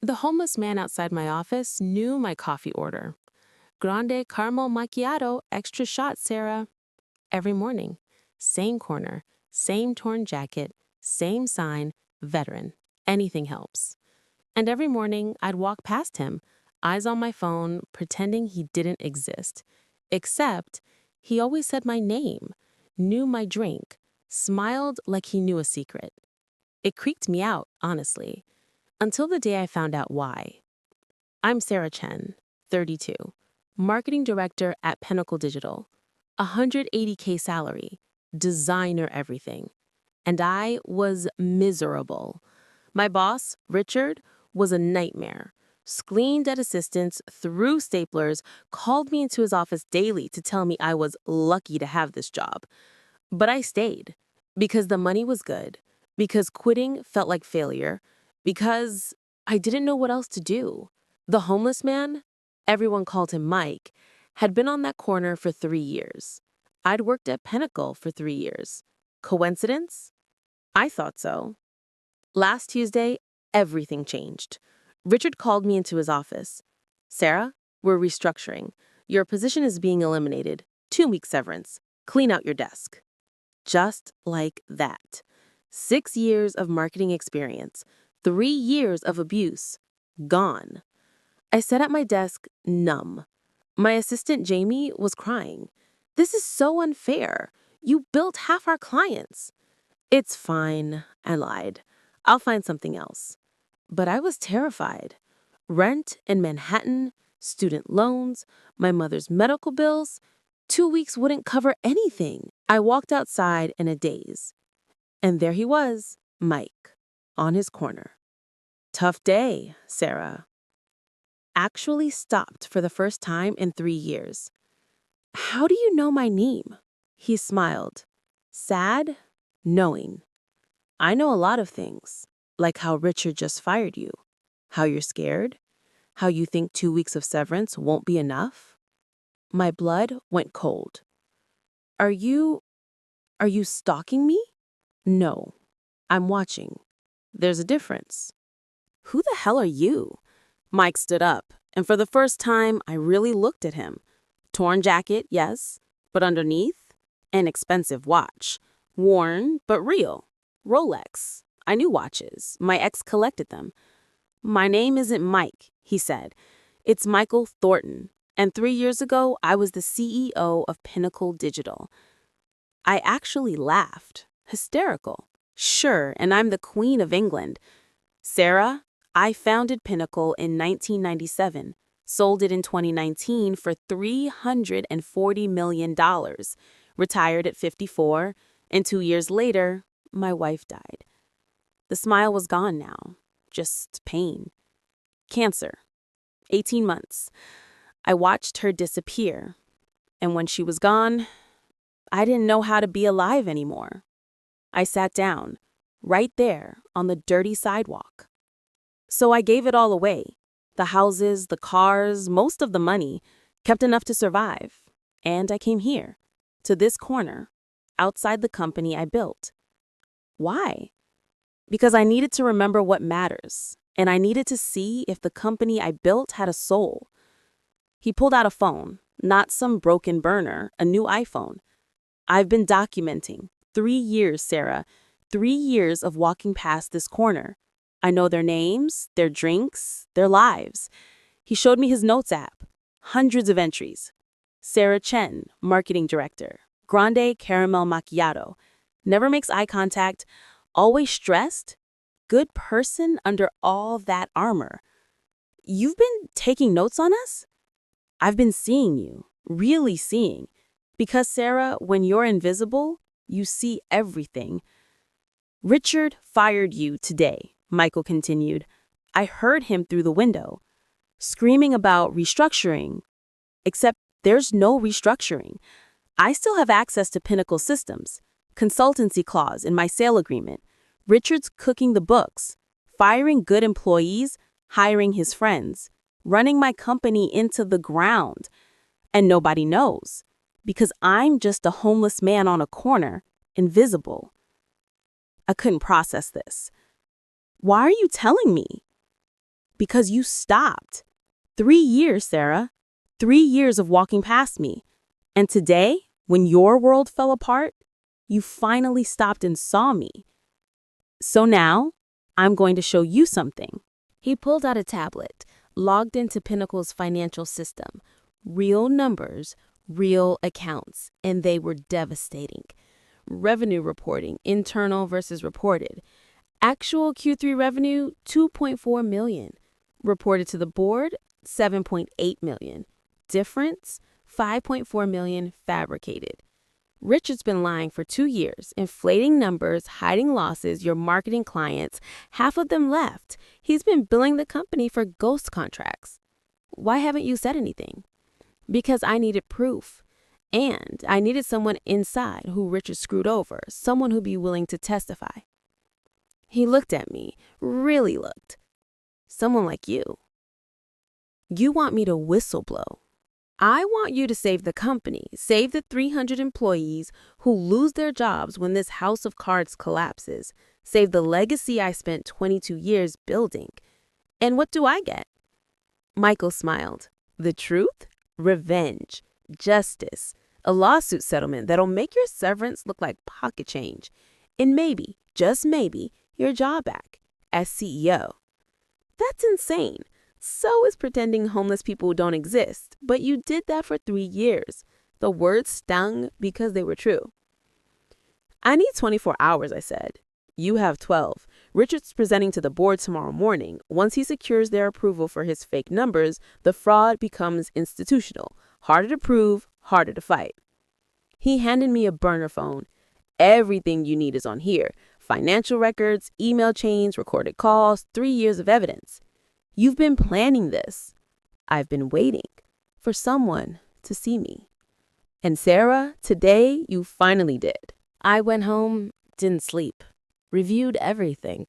The homeless man outside my office knew my coffee order. Grande caramel macchiato, extra shot, Sarah. Every morning. Same corner, same torn jacket, same sign, veteran. Anything helps. And every morning, I'd walk past him, eyes on my phone, pretending he didn't exist. Except, he always said my name, knew my drink, smiled like he knew a secret. It creeped me out, honestly, until the day I found out why. I'm Sarah Chen, 32, marketing director at Pinnacle Digital, 180K salary, designer everything. And I was miserable. My boss, Richard, was a nightmare. Screamed at assistants, threw staplers, called me into his office daily to tell me I was lucky to have this job. But I stayed because the money was good, because quitting felt like failure, because I didn't know what else to do. The homeless man, everyone called him Mike, had been on that corner for 3 years. I'd worked at Pinnacle for 3 years. Coincidence? I thought so. Last Tuesday, everything changed. Richard called me into his office. Sarah, we're restructuring. Your position is being eliminated. 2-week severance. Clean out your desk. Just like that. 6 years of marketing experience. 3 years of abuse. Gone. I sat at my desk, numb. My assistant, Jamie, was crying. This is so unfair. You built half our clients. It's fine, I lied. I'll find something else. But I was terrified. Rent in Manhattan, student loans, my mother's medical bills. 2 weeks wouldn't cover anything. I walked outside in a daze. And there he was, Mike, on his corner. Tough day, Sarah. Actually stopped for the first time in 3 years. How do you know my name? He smiled. Sad, knowing. I know a lot of things, like how Richard just fired you, how you're scared, how you think 2 weeks of severance won't be enough. My blood went cold. Are you stalking me? No, I'm watching. There's a difference. Who the hell are you? Mike stood up, and for the first time, I really looked at him. Torn jacket, yes, but underneath, an expensive watch. Worn, but real. Rolex. I knew watches. My ex collected them. My name isn't Mike, he said. It's Michael Thornton. And 3 years ago, I was the CEO of Pinnacle Digital. I actually laughed. Hysterical. Sure, and I'm the Queen of England. Sarah, I founded Pinnacle in 1997, sold it in 2019 for $340 million, retired at 54, and 2 years later, my wife died. The smile was gone now, just pain. Cancer. 18 months. I watched her disappear, and when she was gone, I didn't know how to be alive anymore. I sat down, right there on the dirty sidewalk. So I gave it all away. The houses, the cars, most of the money, kept enough to survive. And I came here, to this corner, outside the company I built. Why? Because I needed to remember what matters, and I needed to see if the company I built had a soul. He pulled out a phone, not some broken burner, a new iPhone. I've been documenting 3 years, Sarah, 3 years of walking past this corner. I know their names, their drinks, their lives. He showed me his notes app. Hundreds of entries. Sarah Chen, marketing director. Grande caramel macchiato. Never makes eye contact. Always stressed. Good person under all that armor. You've been taking notes on us? I've been seeing you. Really seeing. Because, Sarah, when you're invisible, you see everything. Richard fired you today. Michael continued. I heard him through the window, screaming about restructuring. Except there's no restructuring. I still have access to Pinnacle systems, consultancy clause in my sale agreement. Richard's cooking the books, firing good employees, hiring his friends, running my company into the ground. And nobody knows, because I'm just a homeless man on a corner, invisible. I couldn't process this. Why are you telling me? Because you stopped. 3 years, Sarah. 3 years of walking past me. And today, when your world fell apart, you finally stopped and saw me. So now, I'm going to show you something. He pulled out a tablet, logged into Pinnacle's financial system. Real numbers, real accounts, and they were devastating. Revenue reporting, internal versus reported. Actual Q3 revenue, $2.4 million. Reported to the board, $7.8 million. Difference, $5.4 million fabricated. Richard's been lying for 2 years, inflating numbers, hiding losses, your marketing clients. Half of them left. He's been billing the company for ghost contracts. Why haven't you said anything? Because I needed proof. And I needed someone inside who Richard screwed over, someone who'd be willing to testify. He looked at me, really looked. Someone like you. You want me to whistleblow. I want you to save the company, save the 300 employees who lose their jobs when this house of cards collapses, save the legacy I spent 22 years building. And what do I get? Michael smiled. The truth? Revenge. Justice. A lawsuit settlement that'll make your severance look like pocket change. And maybe, just maybe, your job back as CEO. That's insane. So is pretending homeless people don't exist, but you did that for 3 years. The words stung because they were true. I need 24 hours, I said. You have 12. Richard's presenting to the board tomorrow morning. Once he secures their approval for his fake numbers, the fraud becomes institutional. Harder to prove, harder to fight. He handed me a burner phone. Everything you need is on here. Financial records, email chains, recorded calls, 3 years of evidence. You've been planning this. I've been waiting for someone to see me. And Sarah, today you finally did. I went home, didn't sleep, reviewed everything.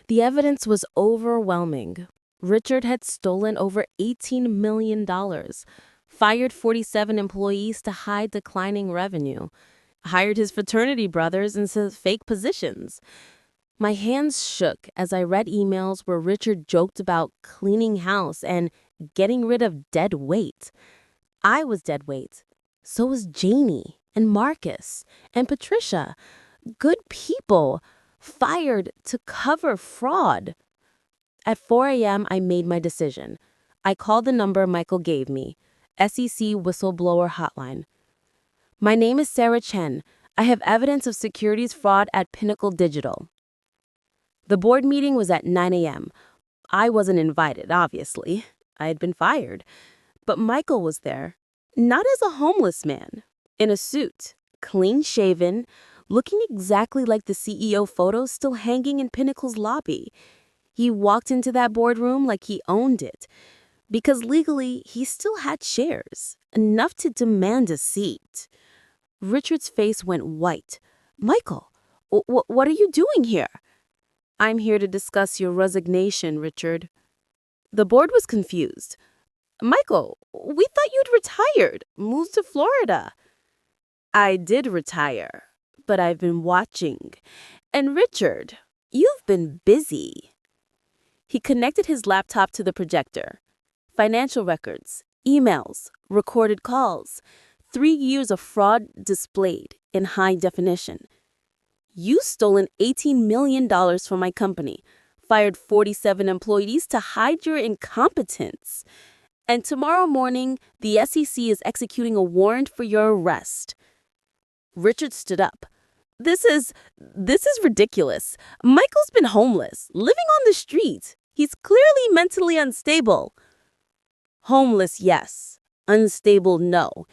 The evidence was overwhelming. Richard had stolen over $18 million, fired 47 employees to hide declining revenue, hired his fraternity brothers into fake positions. My hands shook as I read emails where Richard joked about cleaning house and getting rid of dead weight. I was dead weight. So was Janie and Marcus and Patricia. Good people, fired to cover fraud. At 4 a.m., I made my decision. I called the number Michael gave me, SEC Whistleblower Hotline. My name is Sarah Chen. I have evidence of securities fraud at Pinnacle Digital. The board meeting was at 9 a.m. I wasn't invited, obviously. I had been fired. But Michael was there, not as a homeless man, in a suit, clean-shaven, looking exactly like the CEO photos still hanging in Pinnacle's lobby. He walked into that boardroom like he owned it, because legally he still had shares, enough to demand a seat. Richard's face went white. Michael, what are you doing here? I'm here to discuss your resignation, Richard. The board was confused. Michael, we thought you'd retired, moved to Florida. I did retire, but I've been watching. And Richard, you've been busy. He connected his laptop to the projector. Financial records, emails, recorded calls, 3 years of fraud displayed in high definition. You stolen $18 million from my company, fired 47 employees to hide your incompetence. And tomorrow morning, the SEC is executing a warrant for your arrest. Richard stood up. This is ridiculous. Michael's been homeless, living on the street. He's clearly mentally unstable. Homeless, yes. Unstable, no.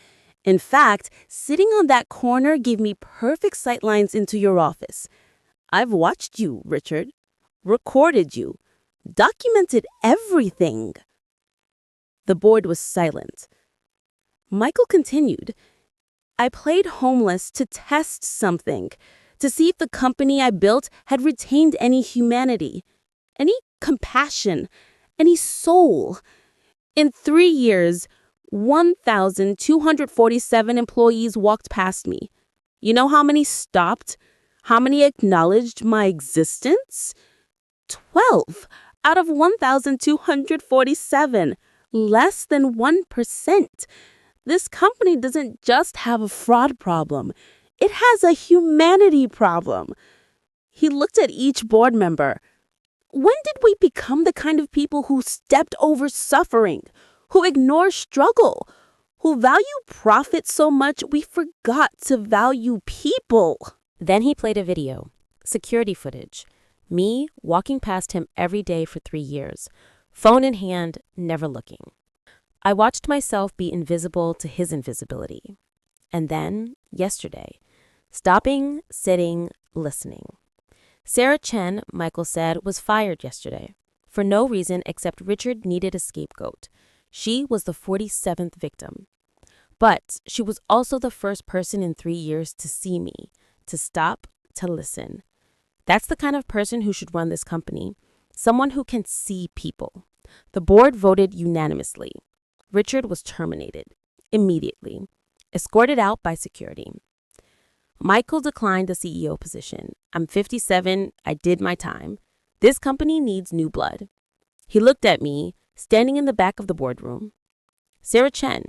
In fact, sitting on that corner gave me perfect sightlines into your office. I've watched you, Richard. Recorded you. Documented everything. The board was silent. Michael continued. I played homeless to test something, to see if the company I built had retained any humanity, any compassion, any soul. In 3 years, 1,247 employees walked past me. You know how many stopped? How many acknowledged my existence? 12. out of 1,247, less than 1%. This company doesn't just have a fraud problem. It has a humanity problem. He looked at each board member. When did we become the kind of people who stepped over suffering, who ignore struggle, who value profit so much we forgot to value people? Then he played a video, security footage, me walking past him every day for 3 years, phone in hand, never looking. I watched myself be invisible to his invisibility. And then, yesterday, stopping, sitting, listening. Sarah Chen, Michael said, was fired yesterday for no reason except Richard needed a scapegoat. She was the 47th victim. But she was also the first person in 3 years to see me, to stop, to listen. That's the kind of person who should run this company, someone who can see people. The board voted unanimously. Richard was terminated immediately, escorted out by security. Michael declined the CEO position. I'm 57. I did my time. This company needs new blood. He looked at me, standing in the back of the boardroom. Sarah Chen,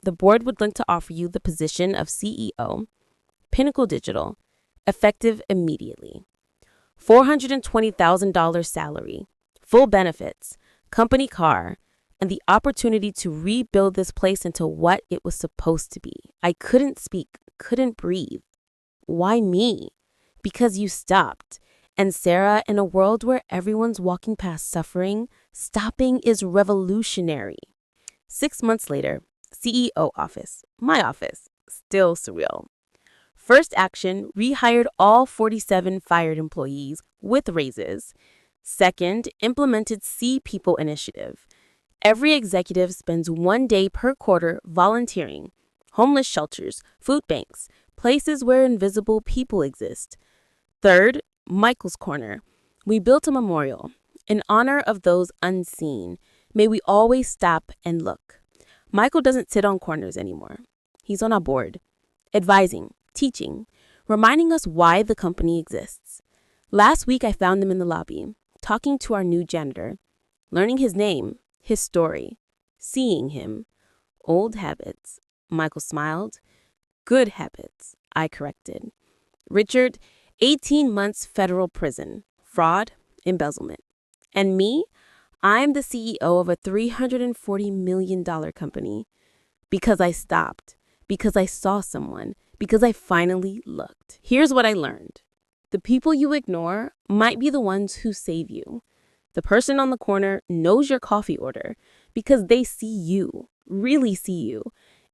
the board would like to offer you the position of CEO, Pinnacle Digital, effective immediately. $420,000 salary, full benefits, company car, and the opportunity to rebuild this place into what it was supposed to be. I couldn't speak, couldn't breathe. Why me? Because you stopped. And Sarah, in a world where everyone's walking past suffering, stopping is revolutionary. 6 months later, CEO office, my office, still surreal. First action, rehired all 47 fired employees with raises. Second, implemented See People initiative. Every executive spends 1 day per quarter volunteering. Homeless shelters, food banks, places where invisible people exist. Third, Michael's Corner. We built a memorial in honor of those unseen. May we always stop and look. Michael doesn't sit on corners anymore. He's on our board, advising, teaching, reminding us why the company exists. Last week, I found him in the lobby, talking to our new janitor, learning his name, his story, seeing him. Old habits. Michael smiled. Good habits, I corrected. Richard, 18 months federal prison, fraud, embezzlement. And me, I'm the CEO of a $340 million company. Because I stopped, because I saw someone, because I finally looked. Here's what I learned. The people you ignore might be the ones who save you. The person on the corner knows your coffee order because they see you, really see you,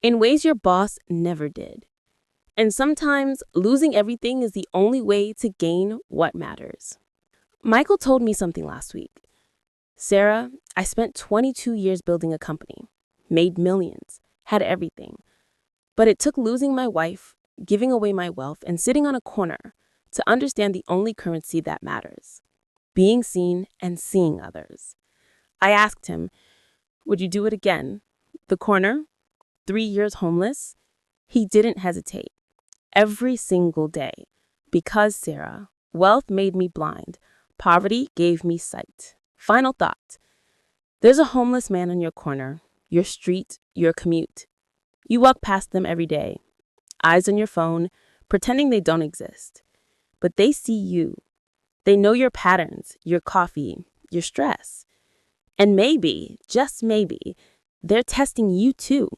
in ways your boss never did. And sometimes losing everything is the only way to gain what matters. Michael told me something last week. Sarah, I spent 22 years building a company, made millions, had everything. But it took losing my wife, giving away my wealth, and sitting on a corner to understand the only currency that matters, being seen and seeing others. I asked him, would you do it again? The corner? 3 years homeless? He didn't hesitate. Every single day. Because, Sarah, wealth made me blind. Poverty gave me sight. Final thought. There's a homeless man on your corner, your street, your commute. You walk past them every day, eyes on your phone, pretending they don't exist. But they see you. They know your patterns, your coffee, your stress. And maybe, just maybe, they're testing you too,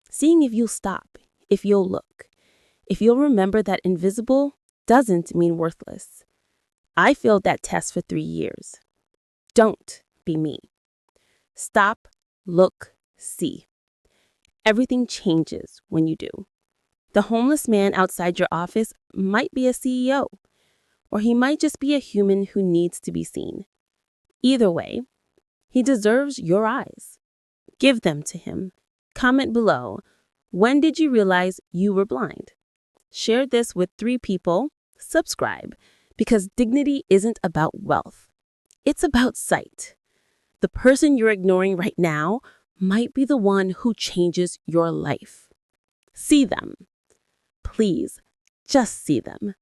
seeing if you'll stop, if you'll look, if you'll remember that invisible doesn't mean worthless. I failed that test for 3 years. Don't be me. Stop, look, see. Everything changes when you do. The homeless man outside your office might be a CEO, or he might just be a human who needs to be seen. Either way, he deserves your eyes. Give them to him. Comment below, when did you realize you were blind? Share this with 3 people. Subscribe, because dignity isn't about wealth. It's about sight. The person you're ignoring right now might be the one who changes your life. See them. Please, just see them.